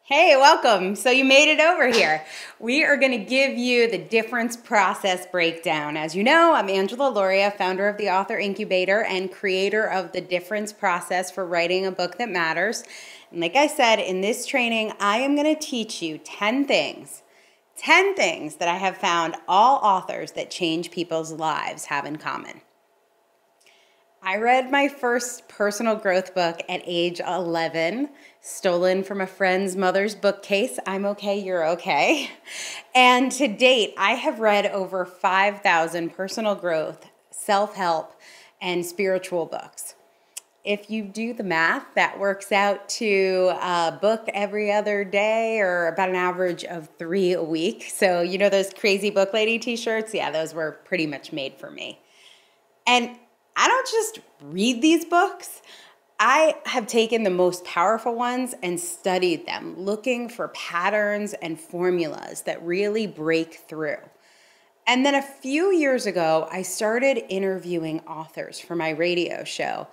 Hey, welcome. So you made it over here. We are going to give you the difference process breakdown. As you know, I'm Angela Lauria, founder of the Author Incubator and creator of the difference process for writing a book that matters. And like I said, in this training, I am going to teach you 10 things that I have found all authors that change people's lives have in common. I read my first personal growth book at age 11, stolen from a friend's mother's bookcase. I'm okay, you're okay. And to date, I have read over 5,000 personal growth, self-help, and spiritual books. If you do the math, that works out to a book every other day, or about an average of 3 a week. So you know those crazy book lady t-shirts? Yeah, those were pretty much made for me. And I don't just read these books. I have taken the most powerful ones and studied them, looking for patterns and formulas that really break through. And then a few years ago, I started interviewing authors for my radio show.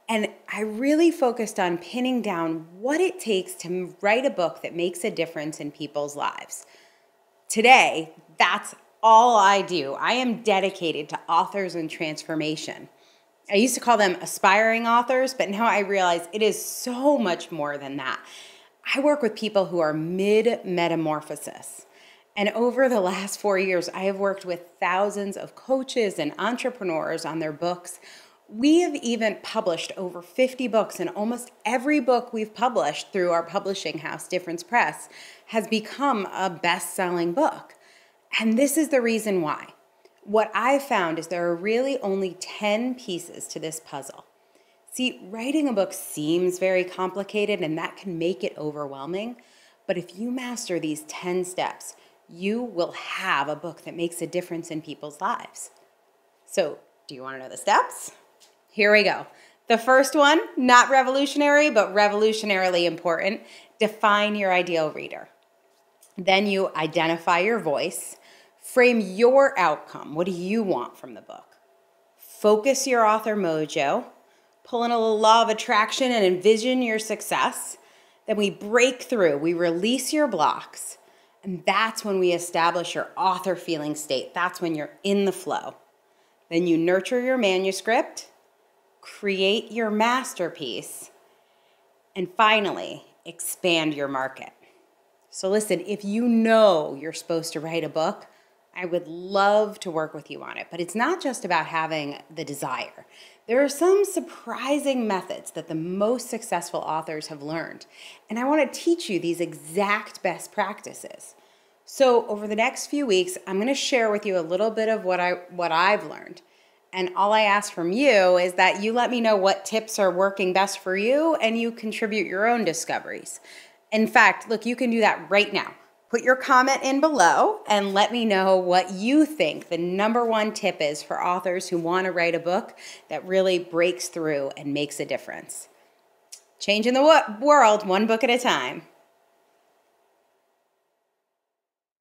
And I really focused on pinning down what it takes to write a book that makes a difference in people's lives. Today, that's all I do. I am dedicated to authors and transformation. I used to call them aspiring authors, but now I realize it is so much more than that. I work with people who are mid-metamorphosis. And over the last 4 years, I have worked with thousands of coaches and entrepreneurs on their books. We have even published over 50 books, and almost every book we've published through our publishing house, Difference Press, has become a best-selling book. And this is the reason why. What I've found is there are really only 10 pieces to this puzzle. See, writing a book seems very complicated, and that can make it overwhelming. But if you master these 10 steps, you will have a book that makes a difference in people's lives. So, do you want to know the steps? Here we go. The first one, not revolutionary, but revolutionarily important. Define your ideal reader. Then you identify your voice. Frame your outcome. What do you want from the book? Focus your author mojo. Pull in a little law of attraction and envision your success. Then we break through. We release your blocks. And that's when we establish your author feeling state. That's when you're in the flow. Then you nurture your manuscript. Create your masterpiece. And finally, expand your market. So listen, if you know you're supposed to write a book, I would love to work with you on it, but it's not just about having the desire. There are some surprising methods that the most successful authors have learned, and I want to teach you these exact best practices. So over the next few weeks, I'm going to share with you a little bit of what I've learned, and all I ask from you is that you let me know what tips are working best for you, and you contribute your own discoveries. In fact, look, you can do that right now. Put your comment in below and let me know what you think the #1 tip is for authors who want to write a book that really breaks through and makes a difference. Changing the world one book at a time.